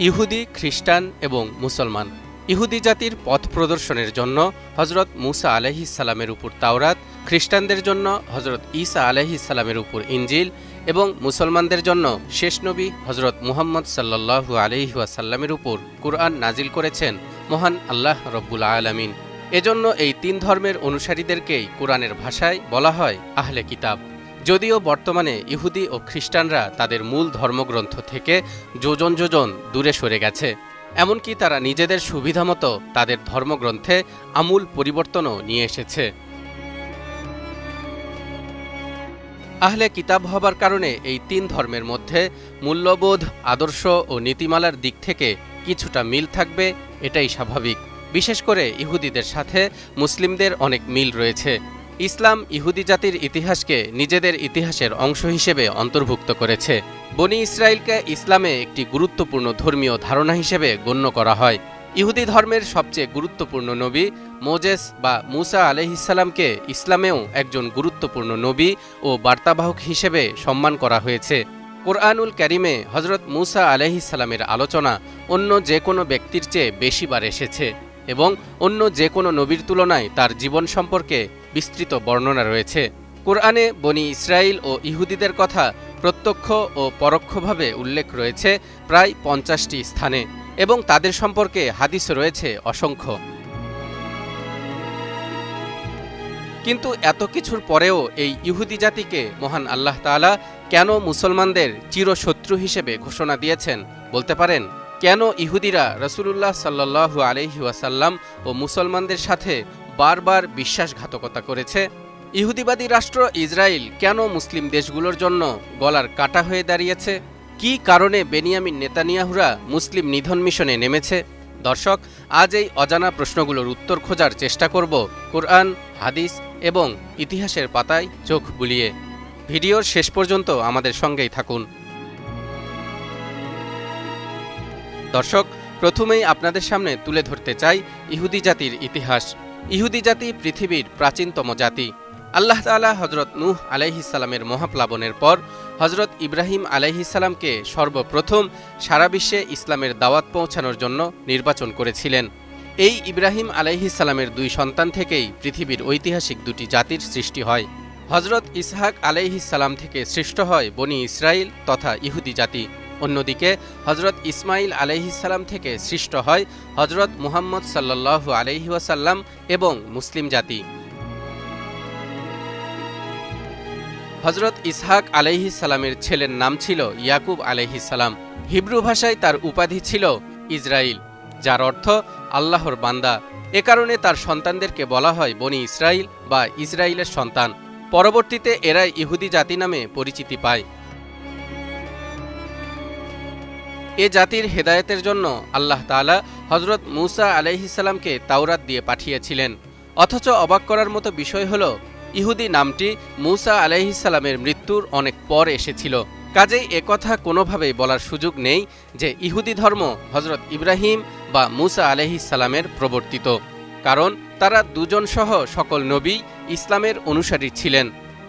ইহুদি, খ্রিস্টান এবং মুসলমান। ইহুদি জাতির পথ প্রদর্শনের জন্য হজরত মুসা আলাইহিসসালামের উপর তাওরাত, খ্রিস্টানদের জন্য হজরত ঈসা আলাইহিসসালামের উপর ইনজিল এবং মুসলমানদের জন্য শেষ নবী হজরত মুহাম্মদ সাল্লাল্লাহু আলাইহি ওয়াসাল্লামের উপর কুরআন নাজিল করেছেন মহান আল্লাহ রব্বুল আলামিন। এজন্য এই তিন ধর্মের অনুসারীদেরকেই কুরআনের ভাষায় বলা হয় আহলে কিতাব। যদিও বর্তমানে ইহুদি ও খ্রিস্টানরা তাদের মূল ধর্মগ্রন্থ থেকে যোজন যোজন দূরে সরে গেছে, এমনকি তারা নিজেদের সুবিধামতো তাদের ধর্মগ্রন্থে আমূল পরিবর্তনও নিয়ে এসেছে। আহলে কিতাব হবার কারণে এই তিন ধর্মের মধ্যে মূল্যবোধ, আদর্শ ও নীতিমালার দিক থেকে কিছুটা মিল থাকবে, এটাই স্বাভাবিক। বিশেষ করে ইহুদিদের সাথে মুসলিমদের অনেক মিল রয়েছে। ইসলাম ইহুদি জাতির ইতিহাসকে নিজেদের ইতিহাসের অংশ হিসেবে অন্তর্ভুক্ত করেছে। বনি ইসরায়েলকে ইসলামে একটি গুরুত্বপূর্ণ ধর্মীয় ধারণা হিসেবে গণ্য করা হয়। ইহুদি ধর্মের সবচেয়ে গুরুত্বপূর্ণ নবী মোজেস বা মুসা আলাইহিসসালামকে ইসলামেও একজন গুরুত্বপূর্ণ নবী ও বার্তাবাহক হিসেবে সম্মান করা হয়েছে। কোরআনুল কারিমে হজরত মুসা আলাইহিসসালামের আলোচনা অন্য যে কোনো ব্যক্তির চেয়ে বেশিবার এসেছে এবং অন্য যে কোনো নবীর তুলনায় তার জীবন সম্পর্কে বিস্তৃত বর্ণনা রয়েছে। কোরআনে বনি ইসরায়েল ও ইহুদিদের কথা প্রত্যক্ষ ও পরোক্ষভাবে উল্লেখ রয়েছে প্রায় ৫০টি স্থানে এবং তাদের সম্পর্কে হাদিস রয়েছে অসংখ্য। কিন্তু এত কিছুর পরেও এই ইহুদি জাতিকে মহান আল্লাহ তাআলা কেন মুসলমানদের চিরশত্রু হিসেবে ঘোষণা দিয়েছেন বলতে পারেন? কেন ইহুদিরা রাসূলুল্লাহ সাল্লাল্লাহু আলাইহি ওয়াসাল্লাম ও মুসলমানদের সাথে বারবার বিশ্বাসঘাতকতা করেছে? ইহুদিবাদী রাষ্ট্র ইসরায়েল কেন মুসলিম দেশগুলোর জন্য গলার কাঁটা হয়ে দাঁড়িয়েছে? কী কারণে বেনিয়ামিন নেতানিয়াহুরা মুসলিম নিধন মিশনে নেমেছে? দর্শক, আজ এই অজানা প্রশ্নগুলোর উত্তর খোঁজার চেষ্টা করব কোরআন, হাদিস এবং ইতিহাসের পাতায় চোখ বুলিয়ে। ভিডিওর শেষ পর্যন্ত আমাদের সঙ্গেই থাকুন। দর্শক, প্রথমেই আপনাদের সামনে তুলে ধরতে চাই ইহুদি জাতির ইতিহাস। ইহুদি জাতি পৃথিবীর প্রাচীনতম জাতি। আল্লাহ তাআলা হজরত নূহ আলাইহিসসালামের মহাপ্লাবনের পর হজরত ইব্রাহিম আলাইহিসসালামকে সর্বপ্রথম সারা বিশ্বে ইসলামের দাওয়াত পৌঁছানোর জন্য নির্বাচন করেছিলেন। এই ইব্রাহিম আলাইহিসসালামের দুই সন্তান থেকেই পৃথিবীর ঐতিহাসিক দুটি জাতির সৃষ্টি হয়। হজরত ইসহাক আলাইহিসসালাম থেকে সৃষ্ট হয় বনি ইসরায়েল তথা ইহুদি জাতি। অন্যদিকে হজরত ইসমাইল আলাইহিসসালাম থেকে সৃষ্ট হয় হজরত মুহাম্মদ সাল্লাল্লাহু আলাইহি ওয়াসাল্লাম এবং মুসলিম জাতি। হজরত ইসহাক আলাইহিসসালামের ছেলের নাম ছিল ইয়াকুব আলাইহিসসালাম। হিব্রু ভাষায় তার উপাধি ছিল ইসরাইল, যার অর্থ আল্লাহর বান্দা। এ কারণে তার সন্তানদেরকে বলা হয় বনি ইসরাইল বা ইসরাইলের সন্তান। পরবর্তীতে এরাই ইহুদি জাতি নামে পরিচিতি পায়। এ জাতির হেদায়েতের জন্য আল্লাহ তাআলা হজরত মুসা আলাইহিসসালামকে তাওরাত দিয়ে পাঠিয়েছিলেন। অথচ অবাক করার মতো বিষয় হল, ইহুদি নামটি মুসা আলাইহিসসালামের মৃত্যুর অনেক পর এসেছিল। কাজেই একথা কোনোভাবেই বলার সুযোগ নেই যে ইহুদি ধর্ম হজরত ইব্রাহিম বা মুসা আলাইহিসসালামের প্রবর্তিত, কারণ তারা দুজন সহ সকল নবী ইসলামের অনুসারী ছিলেন।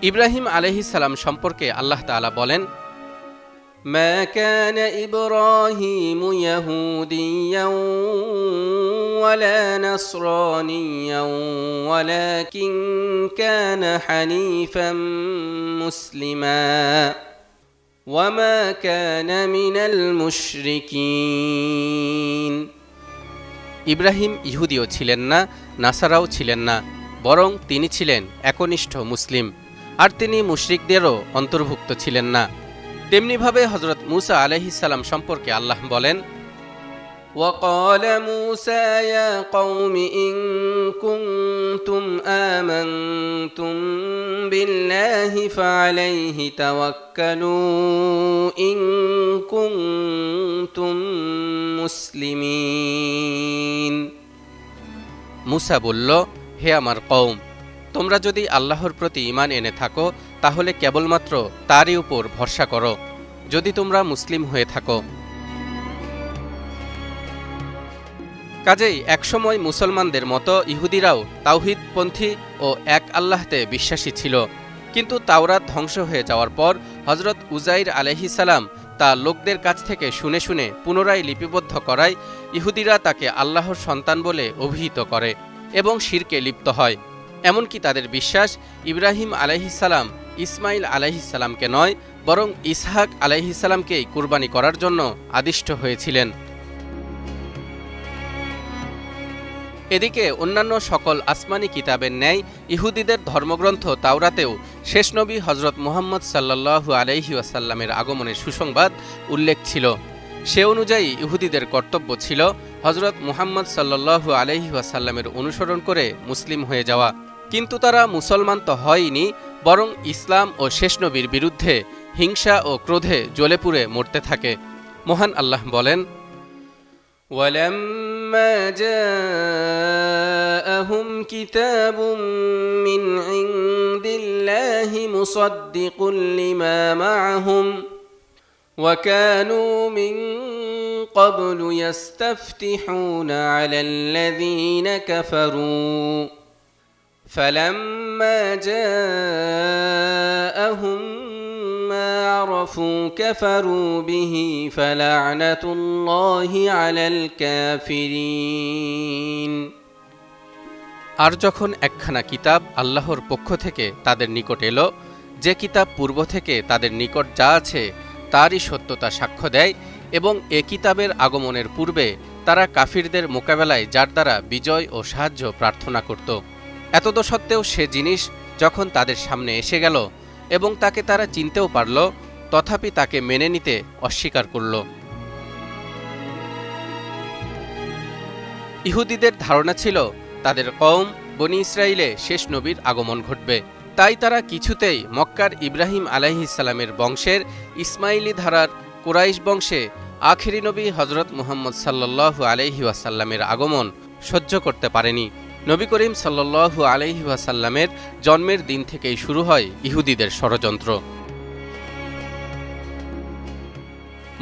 ইব্রাহিম আলাইহিসসালাম সম্পর্কে আল্লাহ তাআলা বলেন, মা কানা ইব্রাহিমু ইয়াহুদিয়্যান ওয়ালা নাসরানিয়্যান ওয়ালাকিন কানা হানিফাম মুসলিমা ওয়া মা কানা মিনাল মুশরিকিন। ইব্রাহিম ইহুদিও ছিলেন না, নাসারাও ছিলেন না, বরং তিনি ছিলেন একনিষ্ঠ মুসলিম, আর তিনি মুশরিকদেরও অন্তর্ভুক্ত ছিলেন না। তেমনিভাবে হজরত মুসা আলাইহিসসালাম সম্পর্কে আল্লাহ বলেন, وَقَالَ مُوسَى يَا قَوْمِ إِن كُنتُمْ آمَنتُم بِاللَّهِ فَعَلَيْهِ تَوَكَّلُوا إِن كُنتُم মুসলিমিন। মুসা বলল, হে আমার কওম, তোমরা যদি আল্লাহর প্রতি ঈমান এনে থাকো তাহলে কেবলমাত্র তারই উপর ভরসা করো, যদি তোমরা মুসলিম হয়ে থাকো। কাজেই একসময় মুসলমানদের মতো ইহুদিরাও তাওহীদপন্থী ও এক আল্লাহতে বিশ্বাসী ছিল। কিন্তু তাওরাত ধ্বংস হয়ে যাওয়ার পর হজরত উজাইর আলাইহিস সালাম তা লোকদের কাছ থেকে শুনে শুনে পুনরায় লিপিবদ্ধ করায় ইহুদিরা তাকে আল্লাহর সন্তান বলে অভিহিত করে এবং শিরকে লিপ্ত হয়। এমনকি তাদের বিশ্বাস ইব্রাহিম আলাইহিস সালাম ইসমাইল আলাইহিস সালামকে নয় বরং ইসহাক আলাইহিস সালামকেই কুরবানি করার জন্য আদিষ্ট হয়েছিলেন। এদিকে অন্যান্য সকল আসমানি কিতাবের ন্যায় ইহুদিদের ধর্মগ্রন্থ তাওরাতেও শেষ নবী হজরত মুহাম্মদ সাল্লাল্লাহু আলাইহি ওয়াসাল্লামের আগমনের সুসংবাদ উল্লেখ ছিল। সে অনুযায়ী ইহুদিদের কর্তব্য ছিল হজরত মুহাম্মদ সাল্লাল্লাহু আলাইহি ওয়াসাল্লামের অনুসরণ করে মুসলিম হয়ে যাওয়া। কিন্তু তারা মুসলমান তো হয়নি, বরং ইসলাম ও শেষ নবীর বিরুদ্ধে হিংসা ও ক্রোধে জ্বলে পুড়ে মরতে থাকে। মহান আল্লাহ বলেন, وَلَمَّا جَاءَهُمْ كِتَابٌ مِّنْ عِندِ اللَّهِ مُصَدِّقٌ لِّمَا مَعَهُمْ وَكَانُوا مِن قَبْلُ يَسْتَفْتِحُونَ عَلَى الَّذِينَ كَفَرُوا فَلَمَّا جَاءَهُم مَّا عَرَفُوا كَفَرُوا بِهِ فَلَعْنَةُ اللَّهِ عَلَى الْكَافِرِينَ। আর যখন একখানা কিতাব আল্লাহর পক্ষ থেকে তাদের নিকট এলো, যে কিতাব পূর্ব থেকে তাদের নিকট যা আছে তারই সত্যতা সাক্ষ্য দেয়, এবং এ কিতাবের আগমনের পূর্বে তারা কাফিরদের মোকাবেলায় যার দ্বারা বিজয় ও সাহায্য প্রার্থনা করত, এতদসত্ত্বেও সে জিনিস যখন তাদের সামনে এসে গেল এবং তাকে তারা চিনতেও পারল, তথাপি তাকে মেনে নিতে অস্বীকার করল। ইহুদিদের ধারণা ছিল তাদের কওম বনি ইসরাইলে শেষ নবীর আগমন ঘটবে, তাই তারা কিছুতেই মক্কার ইব্রাহিম আলাইহিস সালামের বংশের ইসমাইলি ধারার কুরাইশ বংশে আখিরি নবী হজরত মুহাম্মদ সাল্লাল্লাহু আলাইহি ওয়াসাল্লামের আগমন সহ্য করতে পারেনি। নবী করিম সাল্লাল্লাহু আলাইহি ওয়াসাল্লামের জন্মের দিন থেকেই শুরু হয় ইহুদিদের ষড়যন্ত্র।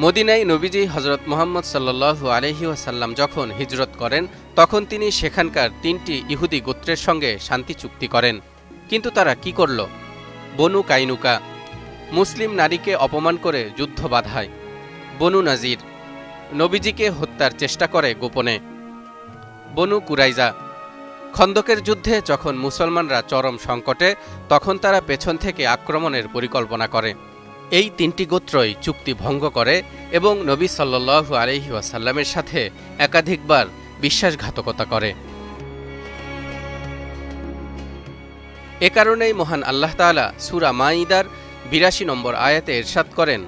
মদিনায় নবীজি হজরত মুহাম্মদ সাল্লাল্লাহু আলাইহি ওয়াসাল্লাম যখন হিজরত করেন, তখন তিনি সেখানকার ৩টি ইহুদি গোত্রের সঙ্গে শান্তি চুক্তি করেন। কিন্তু তারা কি করল? বনু কাইনুকা মুসলিম নারীকে অপমান করে যুদ্ধ বাধায়। বনু নাজির নবীজিকে হত্যার চেষ্টা করে গোপনে। বনু কুরাইজা খন্দকের যুদ্ধে যখন মুসলমানরা চরম সংকটে, তখন তারা পেছন থেকে আক্রমণের পরিকল্পনা করে। এই ৩টি গোত্রই চুক্তি ভঙ্গ করে এবং নবী সাল্লাল্লাহু আলাইহি ওয়াসাল্লামের সাথে একাধিকবার বিশ্বাসঘাতকতা করে। এ কারণেই মহান আল্লাহ তাআলা সূরা মাঈদার ৮২ নম্বর আয়াতে ইরশাদ করেন,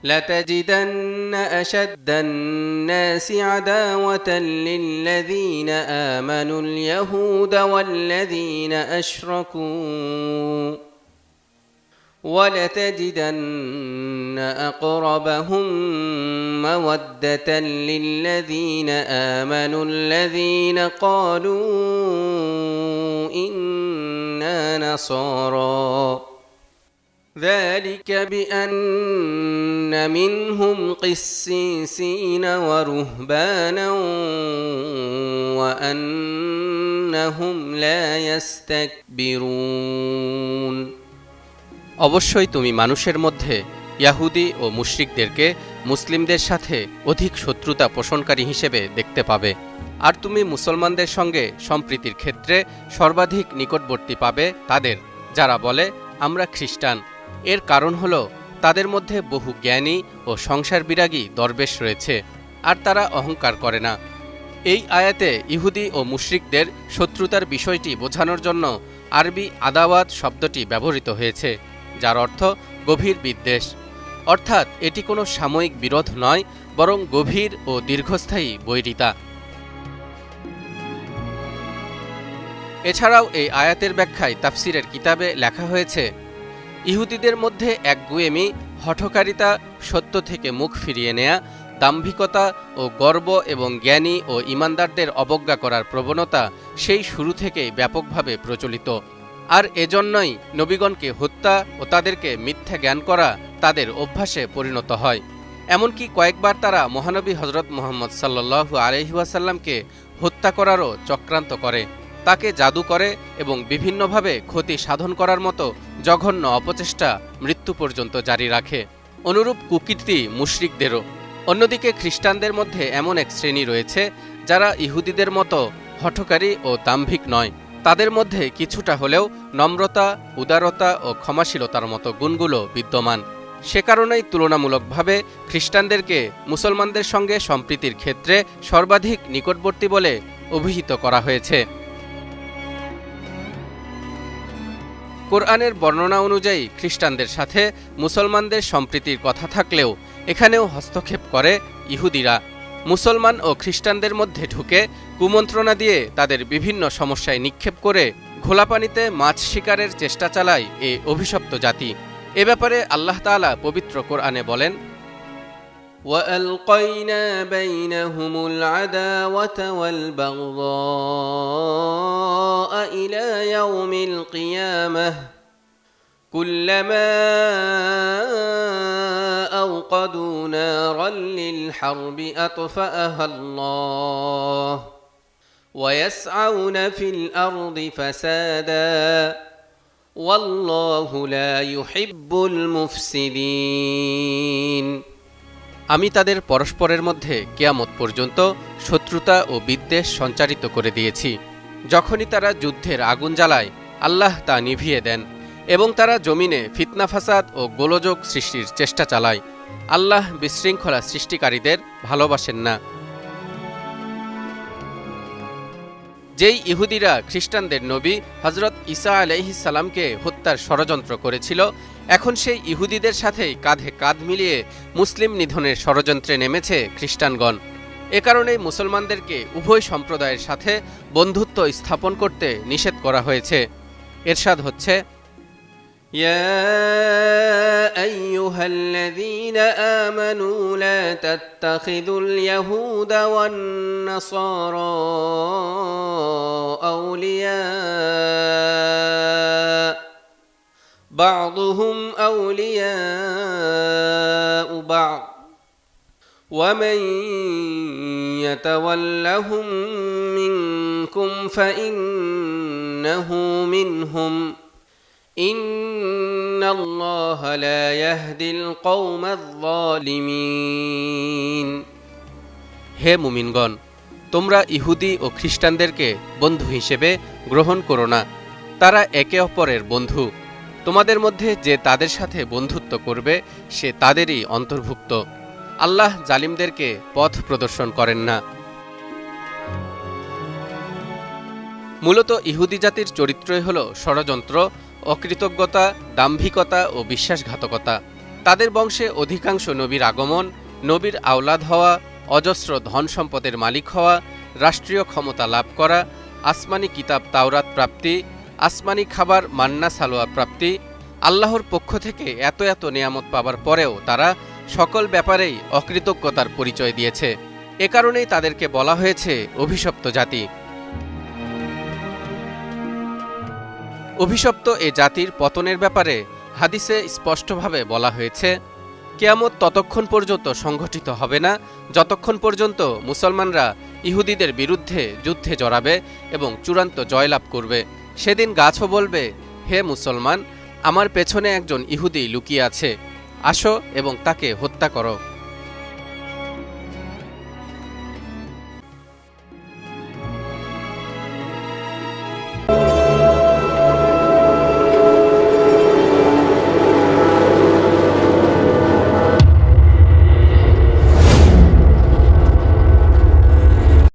لَتَجِدَنَّ أَشَدَّ النَّاسِ عَدَاوَةً لِلَّذِينَ آمَنُوا الْيَهُودَ وَالَّذِينَ أَشْرَكُوا وَلَتَجِدَنَّ أَقْرَبَهُم مَّوَدَّةً لِلَّذِينَ آمَنُوا الَّذِينَ قَالُوا إِنَّا نَصَارَى ذلك بأن منهم قسيسين ورهبانا وأنهم لا يستكبرون। অবশ্যই তুমি মানুষের মধ্যে ইয়াহুদি ও মুশরিকদেরকে মুসলিমদের সাথে অধিক শত্রুতা পোষণকারী হিসেবে দেখতে পাবে, আর তুমি মুসলমানদের সঙ্গে সম্প্রীতির ক্ষেত্রে সর্বাধিক নিকটবর্তী পাবে তাদের, যারা বলে আমরা খ্রিস্টান। এর কারণ হল তাদের মধ্যে বহু জ্ঞানী ও সংসার বিরাগী দরবেশ রয়েছে, আর তারা অহংকার করে না। এই আয়াতে ইহুদি ও মুশরিকদের শত্রুতার বিষয়টি বোঝানোর জন্য আরবি আদাওয়াত শব্দটি ব্যবহৃত হয়েছে, যার অর্থ গভীর বিদ্বেষ। অর্থাৎ এটি কোনো সাময়িক বিরোধ নয়, বরং গভীর ও দীর্ঘস্থায়ী বৈরিতা। এছাড়াও এই আয়াতের ব্যাখ্যায় তাফসিরের কিতাবে লেখা হয়েছে, ইহুদিদের মধ্যে একগুঁয়েমি, হঠকারিতা, সত্য থেকে মুখ ফিরিয়ে নেয়া, দাম্ভিকতা ও গর্ব এবং জ্ঞানী ও ঈমানদারদের অবজ্ঞা করার প্রবণতা সেই শুরু থেকেই ব্যাপকভাবে প্রচলিত। আর এজন্যই নবীগণকে হত্যা ও তাদেরকে মিথ্যা জ্ঞান করা তাদের অভ্যাসে পরিণত হয়। এমনকি কয়েকবার তারা মহানবী হজরত মুহাম্মদ সাল্লাল্লাহু আলাইহি ওয়াসাল্লামকে হত্যা করারও চক্রান্ত করে। তাকে জাদু করে এবং বিভিন্নভাবে ক্ষতি সাধন করার মতো জঘন্য অপচেষ্টা মৃত্যু পর্যন্ত জারি রাখে। অনুরূপ কুকীর্তি মুশরিকদেরও। অন্যদিকে খ্রিস্টানদের মধ্যে এমন এক শ্রেণী রয়েছে যারা ইহুদিদের মতো হঠকারী ও দাম্ভিক নয়। তাদের মধ্যে কিছুটা হলেও নম্রতা, উদারতা ও ক্ষমাশীলতার মতো গুণগুলো বিদ্যমান। সে কারণেই তুলনামূলকভাবে খ্রিস্টানদেরকে মুসলমানদের সঙ্গে সম্প্রীতির ক্ষেত্রে সর্বাধিক নিকটবর্তী বলে অভিহিত করা হয়েছে। কোরআনের বর্ণনা অনুযায়ী খ্রিস্টানদের সাথে মুসলমানদের সম্প্রীতির কথা থাকলেও এখানেও হস্তক্ষেপ করে ইহুদিরা। মুসলমান ও খ্রিস্টানদের মধ্যে ঢুকে কুমন্ত্রণা দিয়ে তাদের বিভিন্ন সমস্যায় নিক্ষেপ করে ঘোলাপানিতে মাছ শিকারের চেষ্টা চালায় এ অভিশপ্ত জাতি। এ ব্যাপারে আল্লাহ তাআলা পবিত্র কোরআনে বলেন, وَأَلْقَيْنَا بَيْنَهُمُ الْعَدَاوَةَ وَالْبَغْضَاءَ إِلَى يَوْمِ الْقِيَامَةِ كُلَّمَا أَوْقَدُوا نَارًا لِلْحَرْبِ أَطْفَأَهَا اللَّهُ وَيَسْعَوْنَ فِي الْأَرْضِ فَسَادًا وَاللَّهُ لَا يُحِبُّ الْمُفْسِدِينَ। আমি তাদের পরস্পরের মধ্যে কিয়ামত পর্যন্ত শত্রুতা ও বিদ্বেষ সঞ্চারিত করে দিয়েছি। যখনই তারা যুদ্ধের আগুন জ্বালায়, আল্লাহ তা নিভিয়ে দেন এবং তারা জমিনে ফিতনা ফাসাদ ও গোলযোগ সৃষ্টির চেষ্টা চালায়। আল্লাহ বিশৃঙ্খলা সৃষ্টিকারীদের ভালোবাসেন না। যেই ইহুদিরা খ্রিস্টানদের নবী হজরত ঈসা আলাইহিস সালামকে হত্যার ষড়যন্ত্র করেছিল, এখন সেই ইহুদিদের সাথেই কাঁধে কাঁধ মিলিয়ে মুসলিম নিধনের ষড়যন্ত্রে নেমেছে খ্রিস্টানগণ। এ কারণেই মুসলমানদেরকে উভয় সম্প্রদায়ের সাথে বন্ধুত্ব স্থাপন করতে নিষেধ করা হয়েছে। এরশাদ হচ্ছে, يا أيها الذين آمنوا لا تتخذوا اليهود والنصارى أولياء بعضهم أولياء بعض ومن يتولهم منكم فإنه منهم إن الله لا يهدي القوم الظالمين। হে মুমিনগণ, তোমরা ইহুদি ও খ্রিস্টানদেরকে বন্ধু হিসেবে গ্রহণ করো না। তারা একে অপরের বন্ধু। তোমাদের মধ্যে যে তাদের সাথে বন্ধুত্ব করবে সে তাদেরই অন্তর্ভুক্ত। আল্লাহ জালিমদেরকে পথ প্রদর্শন করেন না। মূলত ইহুদি জাতির চরিত্রই হল ষড়যন্ত্র, অকৃতজ্ঞতা, দাম্ভিকতা ও বিশ্বাসঘাতকতা। তাদের বংশে অধিকাংশ নবীর আগমন, নবীর আওলাদ হওয়া, অজস্র ধন সম্পদের মালিক হওয়া, রাষ্ট্রীয় ক্ষমতা লাভ করা, আসমানি কিতাব তাওরাত প্রাপ্তি, আসমানি খাবার মান্না সালোয়া প্রাপ্তি, আল্লাহর পক্ষ থেকে এত এত নেয়ামত পাবার পরেও তারা সকল ব্যাপারেই অকৃতজ্ঞতার পরিচয় দিয়েছে। এ কারণেই তাদেরকে বলা হয়েছে অভিশপ্ত জাতি। অভিশপ্ত এ জাতির পতনের ব্যাপারে হাদিসে স্পষ্টভাবে বলা হয়েছে, কিয়ামত ততক্ষণ পর্যন্ত সংঘটিত হবে না যতক্ষণ পর্যন্ত মুসলমানরা ইহুদিদের বিরুদ্ধে যুদ্ধে জড়াবে এবং চূড়ান্ত জয়লাভ করবে। সেদিন গাছও বলবে, হে মুসলমান, আমার পেছনে একজন ইহুদি লুকিয়ে আছে, আসো এবং তাকে হত্যা করো।